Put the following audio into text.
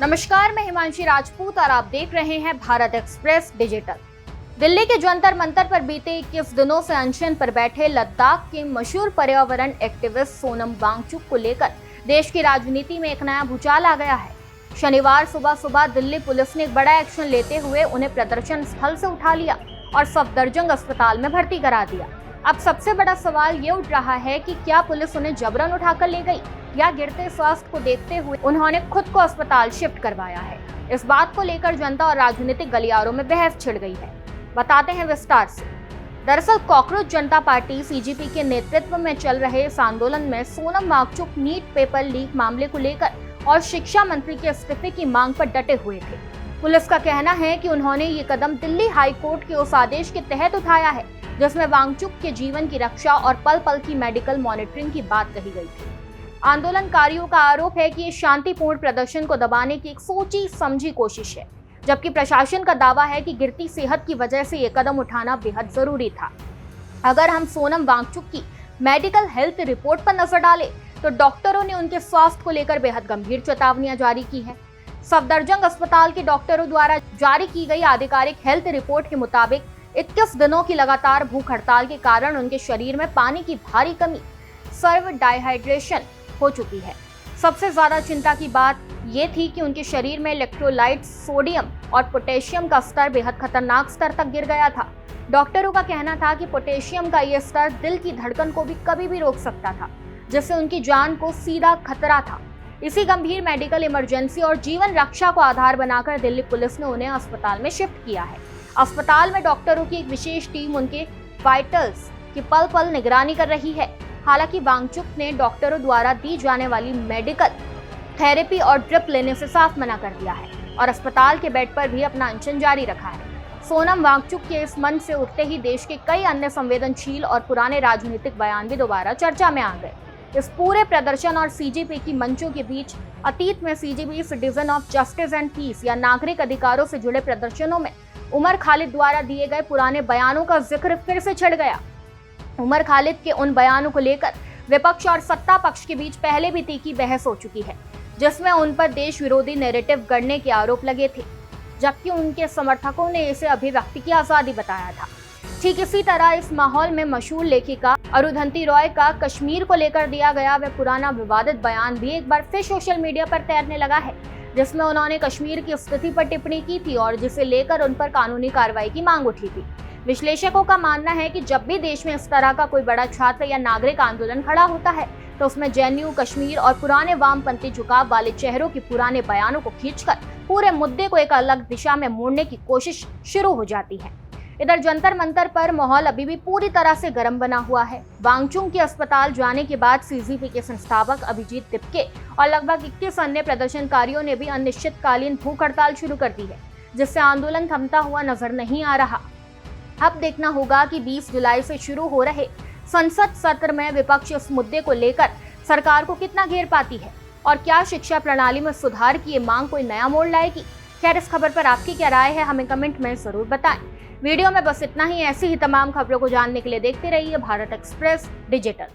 नमस्कार, मैं हिमांशी राजपूत और आप देख रहे हैं भारत एक्सप्रेस डिजिटल। दिल्ली के जंतर मंतर पर बीते 21 दिनों से अनशन पर बैठे लद्दाख के मशहूर पर्यावरण एक्टिविस्ट सोनम वांगचुक को लेकर देश की राजनीति में एक नया भूचाल आ गया है। शनिवार सुबह दिल्ली पुलिस ने एक बड़ा एक्शन लेते हुए उन्हें प्रदर्शन स्थल से उठा लिया और सफदरजंग अस्पताल में भर्ती करा दिया। अब सबसे बड़ा सवाल ये उठ रहा है कि क्या पुलिस उन्हें जबरन उठाकर ले गई या गिरते स्वास्थ्य को देखते हुए उन्होंने खुद को अस्पताल शिफ्ट करवाया है। इस बात को लेकर जनता और राजनीतिक गलियारों में बहस छिड़ गई है। बताते हैं विस्तार से। दरअसल कॉकरोच जनता पार्टी सीजीपी के नेतृत्व में चल रहे इस आंदोलन में Sonam Wangchuk NEET paper leak मामले को लेकर और शिक्षा मंत्री के इस्तीफे की मांग पर डटे हुए थे। पुलिस का कहना है कि उन्होंने ये कदम दिल्ली हाई कोर्ट के उस आदेश के तहत उठाया है जिसमें वांगचुक के जीवन की रक्षा और पल पल की मेडिकल मॉनिटरिंग की बात कही गई थी। आंदोलनकारियों का आरोप है कि ये शांतिपूर्ण प्रदर्शन को दबाने की एक सोची समझी कोशिश है, जबकि प्रशासन का दावा है कि गिरती सेहत की वजह से ये कदम उठाना बेहद जरूरी था। अगर हम सोनम वांगचुक की मेडिकल हेल्थ रिपोर्ट पर नजर डालें तो डॉक्टरों ने उनके स्वास्थ्य को लेकर बेहद गंभीर चेतावनियां जारी की है। सफदरजंग अस्पताल के डॉक्टरों द्वारा जारी की गई आधिकारिक हेल्थ रिपोर्ट के मुताबिक 21 दिनों की लगातार भूख हड़ताल के कारण उनके शरीर में पानी की भारी कमी, सर्व डाइहाइड्रेशन हो चुकी है। सबसे ज्यादा चिंता की बात ये थी कि उनके शरीर में इलेक्ट्रोलाइट्स, सोडियम और पोटेशियम का स्तर बेहद खतरनाक स्तर तक गिर गया था। डॉक्टरों का कहना था कि पोटेशियम का यह स्तर दिल की धड़कन को भी कभी भी रोक सकता था, जिससे उनकी जान को सीधा खतरा था। इसी गंभीर मेडिकल इमरजेंसी और जीवन रक्षा को आधार बनाकर दिल्ली पुलिस ने उन्हें अस्पताल में शिफ्ट किया है। अस्पताल में डॉक्टरों की एक विशेष टीम उनके वाइटल्स की पल पल निगरानी कर रही है। हालांकि वांगचुक ने डॉक्टरों द्वारा दी जाने वाली मेडिकल थेरेपी और ड्रिप लेने से साफ मना कर दिया है और अस्पताल के बेड पर भी अपना अनशन जारी रखा है। सोनम वांगचुक के इस मंच से उठते ही देश के कई अन्य संवेदनशील और पुराने राजनीतिक बयान भी दोबारा चर्चा में आ गए। इस पूरे प्रदर्शन और सीजेपी की मंचों के बीच अतीत में CJP citizen of justice and peace या नागरिक अधिकारों से जुड़े प्रदर्शनों में उमर खालिद द्वारा दिए गए पुराने बयानों का जिक्र फिर से छिड़ गया। उमर खालिद के उन बयानों को लेकर विपक्ष और सत्ता पक्ष के बीच पहले भी तीखी बहस हो चुकी है, जिसमें उन पर देश विरोधी नैरेटिव गढ़ने के आरोप लगे थे, जबकि उनके समर्थकों ने इसे अभिव्यक्ति की आजादी बताया था। ठीक इसी तरह इस माहौल में मशहूर लेखिका अरुंधति रॉय का कश्मीर को लेकर दिया गया वह पुराना विवादित बयान भी एक बार फिर सोशल मीडिया पर तैरने लगा है, जिसमें उन्होंने कश्मीर की स्थिति पर टिप्पणी की थी और जिसे लेकर उन पर कानूनी कार्रवाई की मांग उठी थी। विश्लेषकों का मानना है कि जब भी देश में इस तरह का कोई बड़ा छात्र या नागरिक आंदोलन खड़ा होता है तो उसमें जेएनयू, कश्मीर और पुराने वामपंथी झुकाव वाले चेहरों के पुराने बयानों को खींचकर पूरे मुद्दे को एक अलग दिशा में मोड़ने की कोशिश शुरू हो जाती है। इधर जंतर मंतर पर माहौल अभी भी पूरी तरह से गर्म बना हुआ है। वांगचुक के अस्पताल जाने के बाद सीजीपी के संस्थापक अभिजीत तिपके और लगभग 21 अन्य प्रदर्शनकारियों ने भी अनिश्चितकालीन भूख हड़ताल शुरू कर दी है, जिससे आंदोलन थमता हुआ नजर नहीं आ रहा। अब देखना होगा कि 20 जुलाई से शुरू हो रहे संसद सत्र में विपक्ष इस मुद्दे को लेकर सरकार को कितना घेर पाती है और क्या शिक्षा प्रणाली में सुधार की ये मांग कोई नया मोड़ लाएगी। खैर, इस खबर पर आपकी क्या राय है, हमें कमेंट में जरूर बताएं। वीडियो में बस इतना ही। ऐसी ही तमाम खबरों को जानने के लिए देखते रहिए भारत एक्सप्रेस डिजिटल।